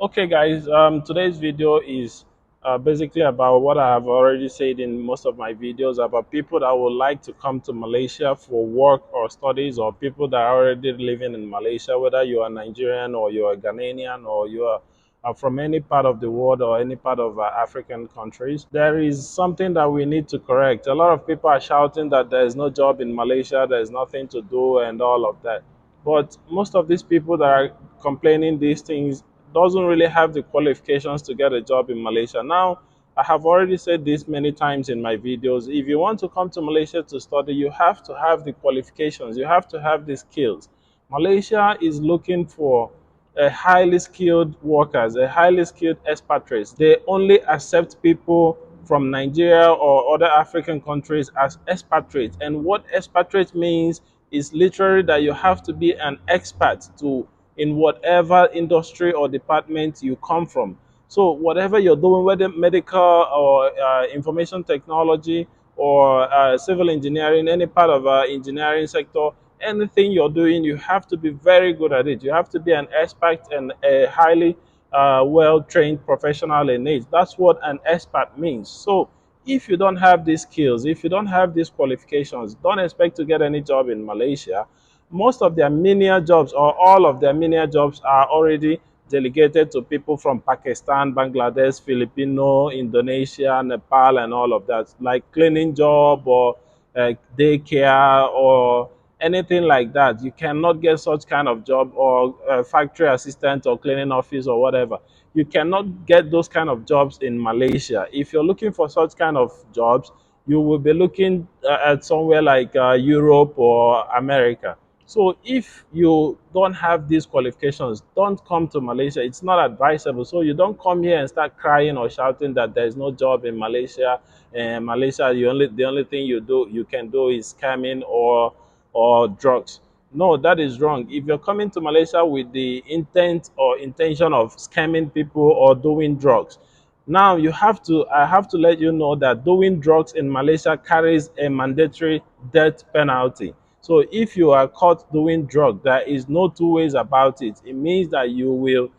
Okay, guys, today's video is basically about what I have already said in most of my videos about people that would like to come to Malaysia for work or studies, or people that are already living in Malaysia, whether you are Nigerian or you are Ghanaian or you are from any part of the world or any part of African countries. There is something that we need to correct. A lot of people are shouting that there is no job in Malaysia, there is nothing to do, and all of that. But most of these people that are complaining these things doesn't really have the qualifications to get a job in Malaysia. Now, I have already said this many times in my videos. If you want to come to Malaysia to study, you have to have the qualifications, you have to have the skills. Malaysia is looking for a highly skilled workers, a highly skilled expatriates. They only accept people from Nigeria or other African countries as expatriates. And what expatriate means is literally that you have to be an expert to in whatever industry or department you come from. So whatever you're doing, whether medical or information technology or civil engineering, any part of engineering sector, anything you're doing, you have to be very good at it. You have to be an expert and a highly well-trained professional in it. That's what an expert means. So if you don't have these skills, if you don't have these qualifications, don't expect to get any job in Malaysia. Most of their menial jobs or all of their menial jobs are already delegated to people from Pakistan, Bangladesh, Filipino, Indonesia, Nepal, and all of that, like cleaning job or daycare or anything like that. You cannot get such kind of job, or factory assistant or cleaning office or whatever. You cannot get those kind of jobs in Malaysia. If you're looking for such kind of jobs, you will be looking at somewhere like Europe or America. So if you don't have these qualifications, don't come to Malaysia. It's not advisable. So you don't come here and start crying or shouting that there is no job in Malaysia. And Malaysia, the only thing you can do is scamming or drugs. No, that is wrong. If you're coming to Malaysia with the intent or intention of scamming people or doing drugs, now I have to let you know that doing drugs in Malaysia carries a mandatory death penalty. So if you are caught doing drugs, there is no two ways about it. It means that you will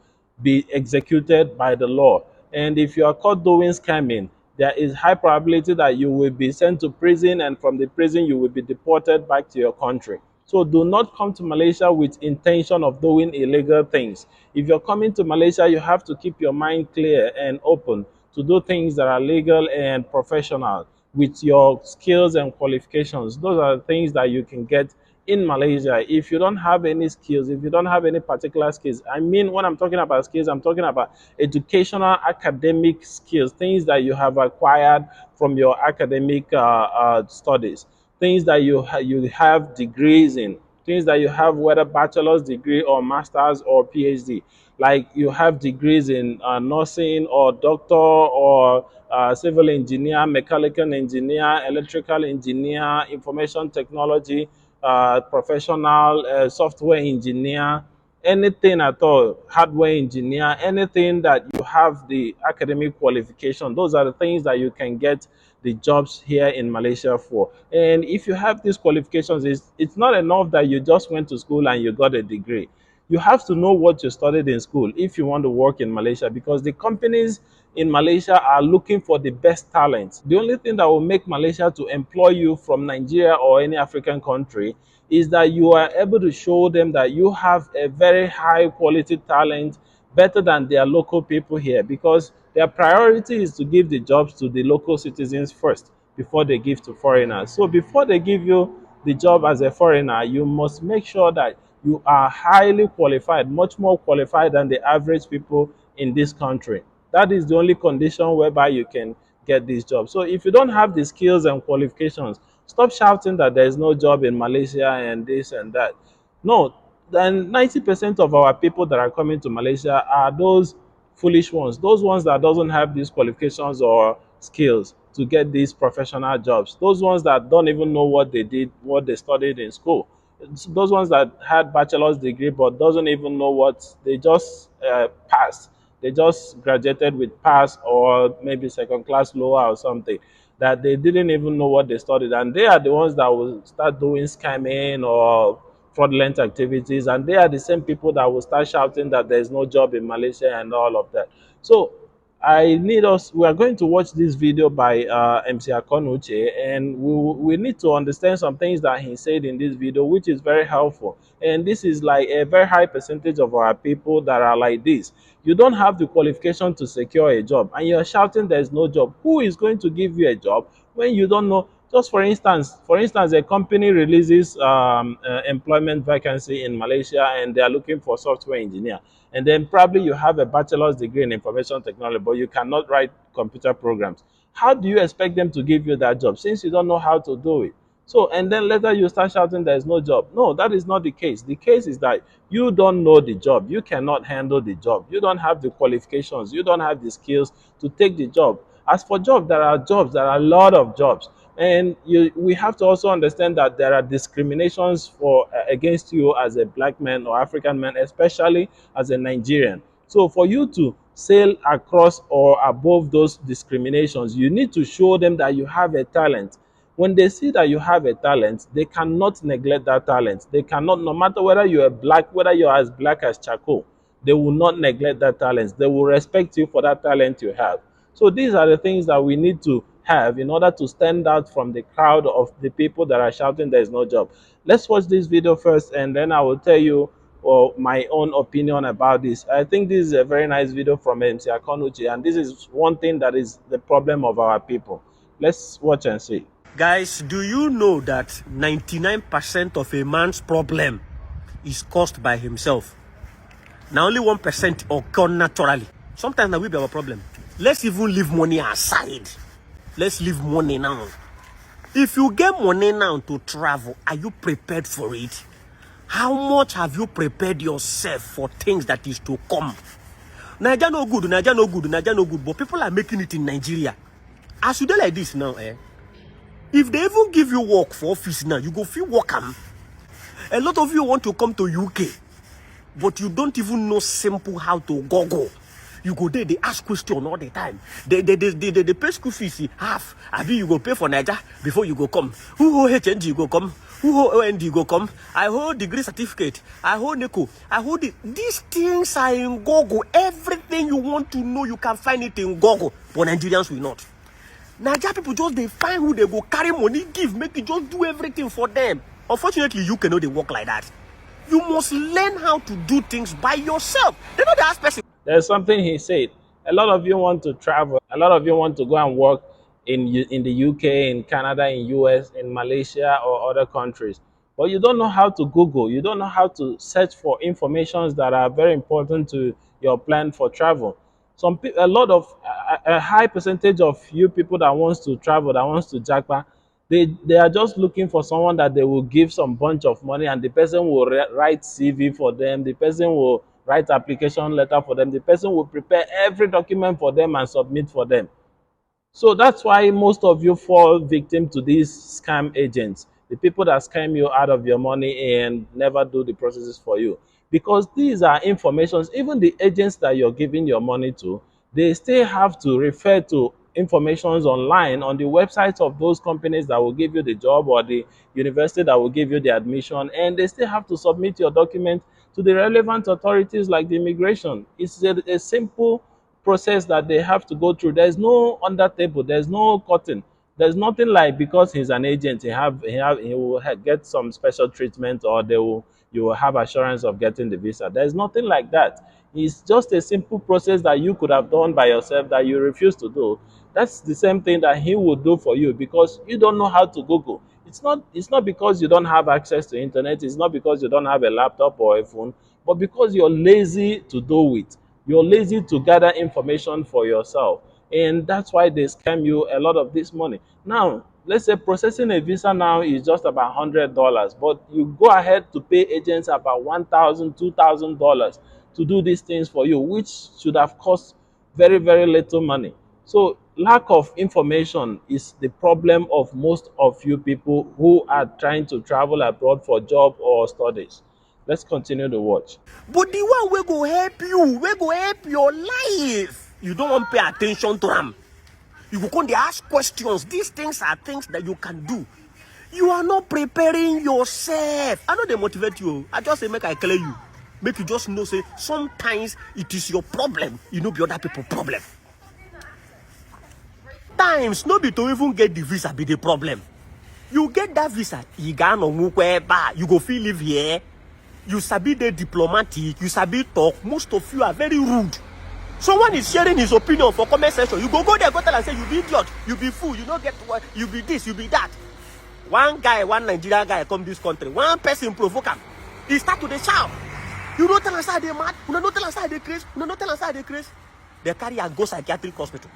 be executed by the law. And if you are caught doing scamming, there is high probability that you will be sent to prison, and from the prison you will be deported back to your country. So do not come to Malaysia with intention of doing illegal things. If you're coming to Malaysia, you have to keep your mind clear and open to do things that are legal and professional with your skills and qualifications. Those are the things that you can get in Malaysia. If you don't have any skills, if you don't have any particular skills, I mean, when I'm talking about skills, I'm talking about educational, academic skills, things that you have acquired from your academic studies, things that you have degrees in, things that you have, whether bachelor's degree or master's or PhD, like you have degrees in nursing or doctor or civil engineer, mechanical engineer, electrical engineer, information technology, professional, software engineer, anything at all, hardware engineer, anything that you have the academic qualification. Those are the things that you can get the jobs here in Malaysia for. And if you have these qualifications, it's not enough that you just went to school and you got a degree. You have to know what you studied in school if you want to work in Malaysia, because the companies in Malaysia are looking for the best talent. The only thing that will make Malaysia to employ you from Nigeria or any African country is that you are able to show them that you have a very high quality talent, better than their local people here, because their priority is to give the jobs to the local citizens first before they give to foreigners. So before they give you the job as a foreigner, you must make sure that you are highly qualified, much more qualified than the average people in this country. That is the only condition whereby you can get this job. So if you don't have the skills and qualifications, stop shouting that there is no job in Malaysia and this and that. No, then 90% of our people that are coming to Malaysia are those foolish ones, those ones that doesn't have these qualifications or skills to get these professional jobs, those ones that don't even know what they did, what they studied in school. It's those ones that had bachelor's degree but doesn't even know what they just passed. They just graduated with pass or maybe second class lower or something, that they didn't even know what they studied, and they are the ones that will start doing scamming or fraudulent activities, and they are the same people that will start shouting that there's no job in Malaysia and all of that. So we are going to watch this video by MC Akonuche, and we need to understand some things that he said in this video, which is very helpful. And this is like a very high percentage of our people that are like this. You don't have the qualification to secure a job, and you're shouting there's no job. Who is going to give you a job when you don't know? Just for instance, a company releases employment vacancy in Malaysia, and they are looking for software engineer. And then probably you have a bachelor's degree in information technology, but you cannot write computer programs. How do you expect them to give you that job since you don't know how to do it? So, and then later you start shouting there's no job. No, that is not the case. The case is that you don't know the job. You cannot handle the job. You don't have the qualifications. You don't have the skills to take the job. As for jobs, there are jobs. There are a lot of jobs. And we have to also understand that there are discriminations against you as a black man or African man, especially as a Nigerian. So for you to sail across or above those discriminations, you need to show them that you have a talent. When they see that you have a talent, they cannot neglect that talent. They cannot, no matter whether you are black, whether you are as black as charcoal, they will not neglect that talent. They will respect you for that talent you have. So these are the things that we need to have in order to stand out from the crowd of the people that are shouting there is no job. Let's watch this video first, and then I will tell you my own opinion about this. I think this is a very nice video from MC Akonuchi, and this is one thing that is the problem of our people. Let's watch and see. Guys, do you know that 99% of a man's problem is caused by himself? Now only 1% occur naturally. Sometimes that will be our problem. Let's even leave money aside. Let's leave money now. If you get money now to travel, are you prepared for it? How much have you prepared yourself for things that is to come? Nigeria no good, Nigeria no good, Nigeria no good, but people are making it in Nigeria. As you do like this now, if they even give you work for office now, you go feel welcome. A lot of you want to come to UK, but you don't even know simple how to Google. You go there, they ask question all the time. They pay school fees half. I mean, you go pay for Niger before you go come. Who hold HNG go come? Who hold OND go come? I hold degree certificate. I hold NECO. I hold it. These things are in Google. Everything you want to know, you can find it in Google. But Nigerians will not. Nigeria people just they find who they go carry money, give, make it just do everything for them. Unfortunately, you cannot they work like that. You must learn how to do things by yourself. They don't ask person. There's something he said. A lot of you want to travel. A lot of you want to go and work in the UK, in Canada, in US, in Malaysia, or other countries. But you don't know how to Google. You don't know how to search for informations that are very important to your plan for travel. A high percentage of you people that wants to travel, that wants to jackpot, they are just looking for someone that they will give some bunch of money, and the person will write CV for them. The person will write application letter for them. The person will prepare every document for them and submit for them. So that's why most of you fall victim to these scam agents, the people that scam you out of your money and never do the processes for you. Because these are informations, even the agents that you're giving your money to, they still have to refer to informations online on the websites of those companies that will give you the job, or the university that will give you the admission, and they still have to submit your document to the relevant authorities like the immigration. It's a simple process that they have to go through. There's no under table, there's no cutting. There's nothing like because he's an agent, he will get some special treatment, or you will have assurance of getting the visa. There's nothing like that. It's just a simple process that you could have done by yourself that you refuse to do. That's the same thing that he will do for you because you don't know how to Google. It's not because you don't have access to internet, it's not because you don't have a laptop or a phone, but because you're lazy to do it. You're lazy to gather information for yourself. And that's why they scam you a lot of this money. Now, let's say processing a visa now is just about $100, but you go ahead to pay agents about $1,000, $2,000 to do these things for you, which should have cost very, very little money. So lack of information is the problem of most of you people who are trying to travel abroad for job or studies. Let's continue to watch. But the one we go help you, we go help your life. You don't want to pay attention to them. You go come they ask questions. These things are things that you can do. You are not preparing yourself. I know they motivate you. I just say make I clear you. Make you just know say sometimes it is your problem. You know be other people problem. Times no be to even get the visa be the problem. You get that visa, you go feel live here. You sabi the diplomatic, you sabi talk. Most of you are very rude. Someone is sharing his opinion for comment section. You go there, go tell and say you be idiot, you be fool, you don't get what, you be this, you be that. One guy, one Nigerian guy come this country. One person provoke him. He start to the shout. You don't tell us how they mad. You don't tell us how they crazy. You don't tell us how they crazy. They carry and go psychiatric hospital.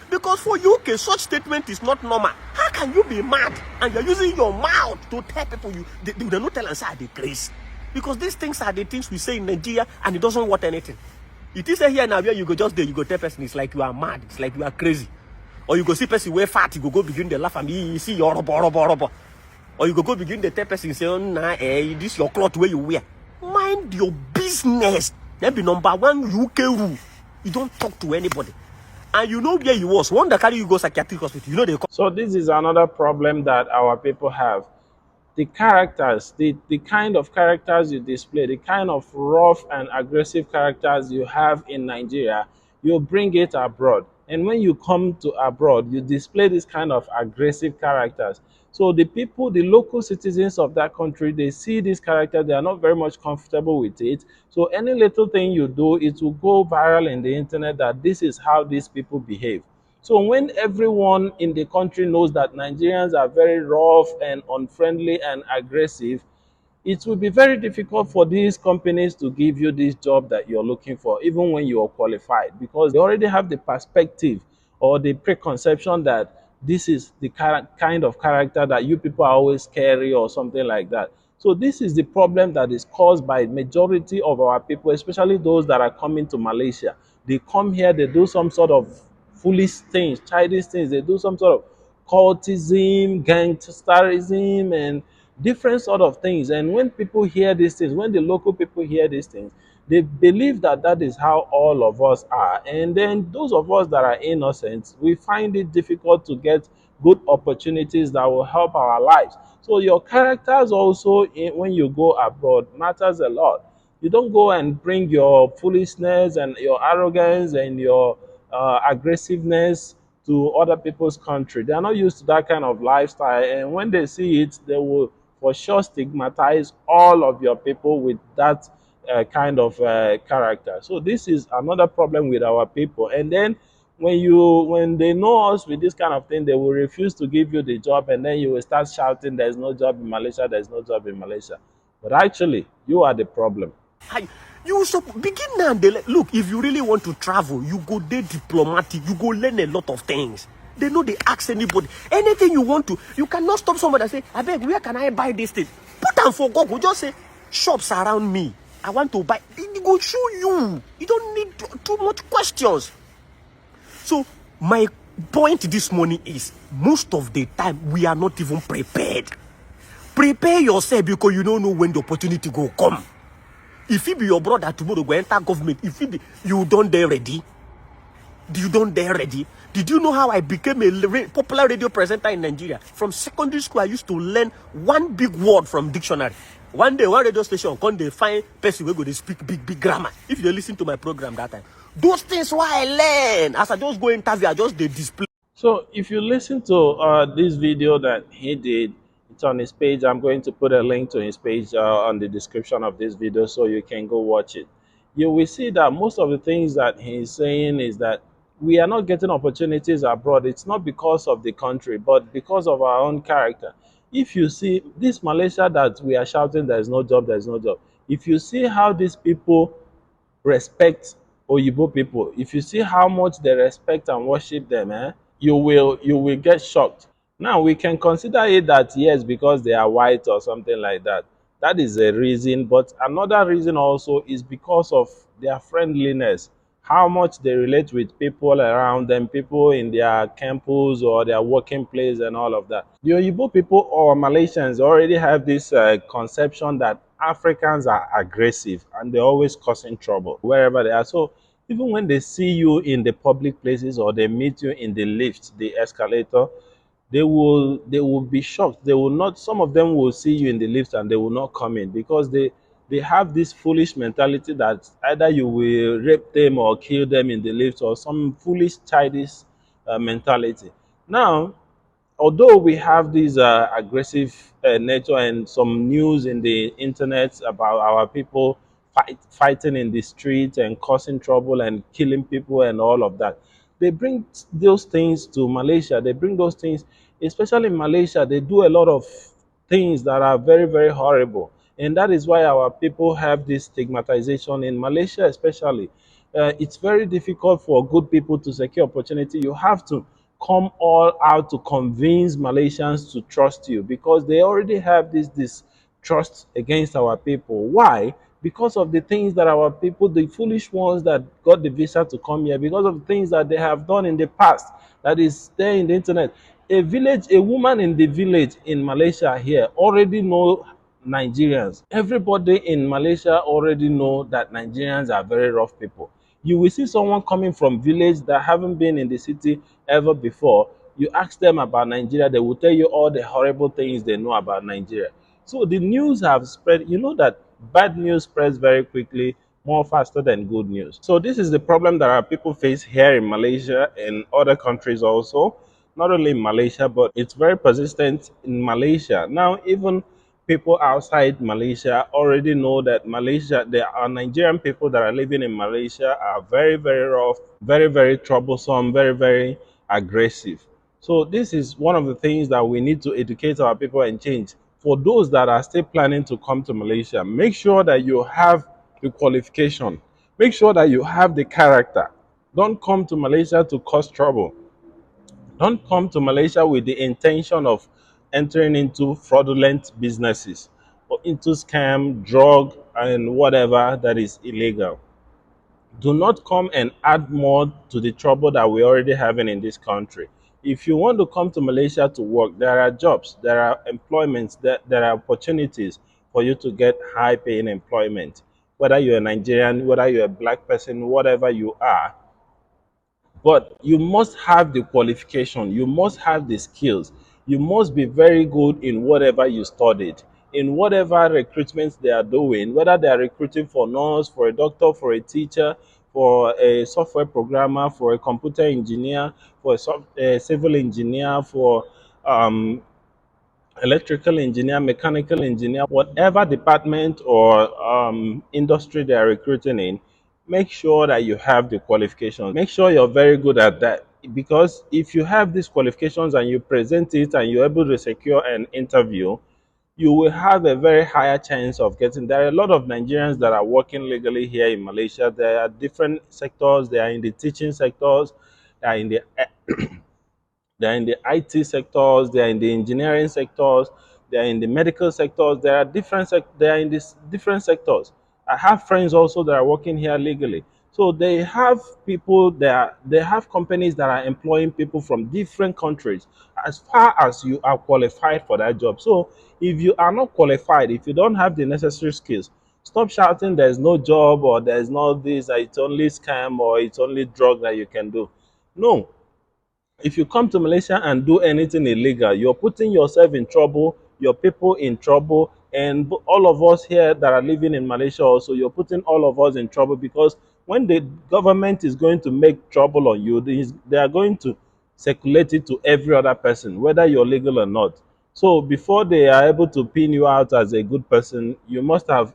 Because for UK, such statement is not normal. How can you be mad and you're using your mouth to tell people they don't tell us how they crazy? Because these things are the things we say in Nigeria and it doesn't worth anything. It is here now where you go just there, you go tell person it's like you are mad, it's like you are crazy. Or you go see person wear fat, you go begin to laugh and you see your robo. Or you go begin to tell person say, oh, nah, this your cloth where you wear. Mind your business. That be number one UK rule. You don't talk to anybody. And you know where you was. One that carry you go psychiatric hospital. You know they come. So this is another problem that our people have. The characters, the kind of characters you display, the kind of rough and aggressive characters you have in Nigeria, you bring it abroad. And when you come to abroad, you display this kind of aggressive characters. So the people, the local citizens of that country, they see this character, they are not very much comfortable with it. So any little thing you do, it will go viral in the internet that this is how these people behave. So when everyone in the country knows that Nigerians are very rough and unfriendly and aggressive, it will be very difficult for these companies to give you this job that you're looking for, even when you're qualified, because they already have the perspective or the preconception that this is the kind of character that you people are always scary or something like that. So this is the problem that is caused by majority of our people, especially those that are coming to Malaysia. They come here, they do some sort of foolish things, childish things. They do some sort of cultism, gangsterism, and different sort of things. And when people hear these things, when the local people hear these things, they believe that that is how all of us are. And then those of us that are innocent, we find it difficult to get good opportunities that will help our lives. So your characters also, when you go abroad, matters a lot. You don't go and bring your foolishness and your arrogance and your aggressiveness to other people's country. They are not used to that kind of lifestyle, and when they see it, they will for sure stigmatize all of your people with that kind of character. So this is another problem with our people. And then when they know us with this kind of thing, they will refuse to give you the job, and then you will start shouting, "There's no job in Malaysia. There's no job in Malaysia." But actually, you are the problem. You begin now. Look, if you really want to travel, you go there diplomatic. You go learn a lot of things. They know they ask anybody. Anything you want to. You cannot stop somebody and say, I beg, where can I buy this thing? Put them for Google. Just say, shops around me. I want to buy. It go show you. You don't need too much questions. So, my point this morning is, most of the time, we are not even prepared. Prepare yourself because you don't know when the opportunity will come. If he be your brother tomorrow, go enter government. If he be, you don't dare ready. You don't dare ready. Did you know how I became a popular radio presenter in Nigeria? From secondary school, I used to learn one big word from dictionary. One day, one radio station, come they find person where go they speak big grammar. If you listen to my program that time, those things why I learn. As I just go interview, I just they display. So if you listen to this video that he did, it's on his page. I'm going to put a link to his page on the description of this video so you can go watch it. You will see that most of the things that he's saying is that we are not getting opportunities abroad. It's not because of the country, but because of our own character. If you see this Malaysia that we are shouting, there's no job, there's no job. If you see how these people respect Oyibo people, if you see how much they respect and worship them, you will get shocked. Now we can consider it that yes, because they are white or something like that. That is a reason, but another reason also is because of their friendliness, how much they relate with people around them, people in their campus or their working place and all of that. The Oyibo people or Malaysians already have this conception that Africans are aggressive and they're always causing trouble wherever they are. So even when they see you in the public places or they meet you in the lift, the escalator, they will be shocked. They will not, some of them will see you in the lift and they will not come in because they have this foolish mentality that either you will rape them or kill them in the lift, or some foolish childish mentality. Now, although we have this aggressive nature and some news in the internet about our people fighting in the street and causing trouble and killing people and all of that, they bring those things to Malaysia. They bring those things, especially in Malaysia. They do a lot of things that are very, very horrible. And that is why our people have this stigmatization in Malaysia, especially. It's very difficult for good people to secure opportunity. You have to come all out to convince Malaysians to trust you because they already have this trust against our people. Why? Because of the things that our people, the foolish ones that got the visa to come here, because of the things that they have done in the past, that is there in the internet. A woman in the village in Malaysia here already know Nigerians. Everybody in Malaysia already know that Nigerians are very rough people. You will see someone coming from village that haven't been in the city ever before. You ask them about Nigeria, they will tell you all the horrible things they know about Nigeria. So the news have spread. You know that bad news spreads very quickly, more faster than good news. So this is the problem that our people face here in Malaysia and other countries also. Not only in Malaysia, but it's very persistent in Malaysia. Now, even people outside Malaysia already know that Malaysia, there are Nigerian people that are living in Malaysia are very, very rough, very, very troublesome, very, very aggressive. So this is one of the things that we need to educate our people and change. For those that are still planning to come to Malaysia, make sure that you have the qualification. Make sure that you have the character. Don't come to Malaysia to cause trouble. Don't come to Malaysia with the intention of entering into fraudulent businesses or into scam, drug, and whatever that is illegal. Do not come and add more to the trouble that we're already having in this country. If you want to come to Malaysia to work, there are jobs, there are employments, there are opportunities for you to get high paying employment. Whether you're a Nigerian, whether you're a black person, whatever you are, but you must have the qualification, you must have the skills, you must be very good in whatever you studied, in whatever recruitment they are doing, whether they are recruiting for nurse, for a doctor, for a teacher, for a software programmer, for a computer engineer, for a civil engineer, for um, electrical engineer, mechanical engineer, whatever department or industry they are recruiting in, make sure that you have the qualifications. Make sure you're very good at that. Because if you have these qualifications and you present it and you're able to secure an interview, you will have a very higher chance of getting. There are a lot of Nigerians that are working legally here in Malaysia. There are different sectors. They are in the teaching sectors, they are in the they're in the IT sectors, they are in the engineering sectors, they are in the medical sectors. There are they are in these different sectors. I have friends also that are working here legally. So they have people that they have companies that are employing people from different countries as far as you are qualified for that job. So if you are not qualified, if you don't have the necessary skills, stop shouting there's no job or there's not this, it's only scam or it's only drug that you can do. No, if you come to Malaysia and do anything illegal, you're putting yourself in trouble, your people in trouble, and all of us here that are living in Malaysia also, you're putting all of us in trouble because when the government is going to make trouble on you, they are going to circulate it to every other person, whether you're legal or not. So before they are able to pin you out as a good person, you must have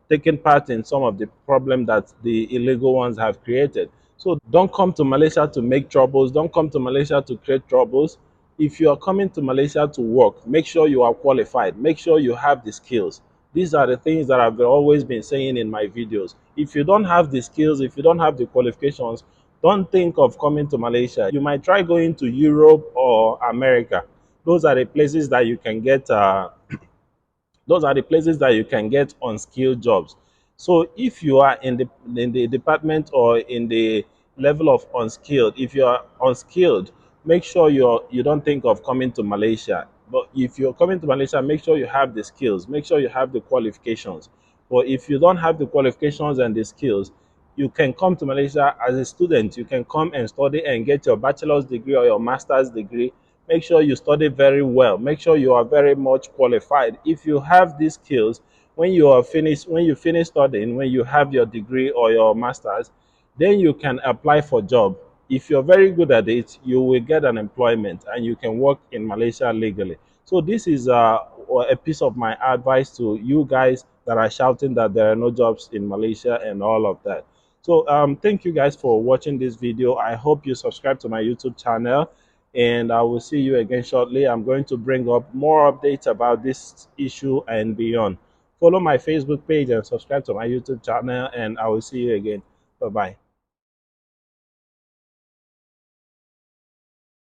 taken part in some of the problem that the illegal ones have created. So don't come to Malaysia to make troubles. Don't come to Malaysia to create troubles. If you are coming to Malaysia to work, make sure you are qualified. Make sure you have the skills. These are the things that I've always been saying in my videos. If you don't have the skills, if you don't have the qualifications, don't think of coming to Malaysia. You might try going to Europe or America. Those are the places that you can get those are the places that you can get unskilled jobs. So if you are in the department or in the level of unskilled, if you are unskilled, make sure you don't think of coming to Malaysia. But if you're coming to Malaysia, make sure you have the skills, make sure you have the qualifications. But if you don't have the qualifications and the skills, you can come to Malaysia as a student. You can come and study and get your bachelor's degree or your master's degree. make sure you study very well, make sure you are very much qualified. If you have these skills, when you finish studying, when you have your degree or your masters, then you can apply for job. If you're very good at it, you will get an employment and you can work in Malaysia legally. So this is a piece of my advice to you guys that are shouting that there are no jobs in Malaysia and all of that. So thank you guys for watching this video. I hope you subscribe to my YouTube channel, and I will see you again shortly. I'm going to bring up more updates about this issue and beyond. Follow my Facebook page and subscribe to my YouTube channel, and I will see you again. Bye bye.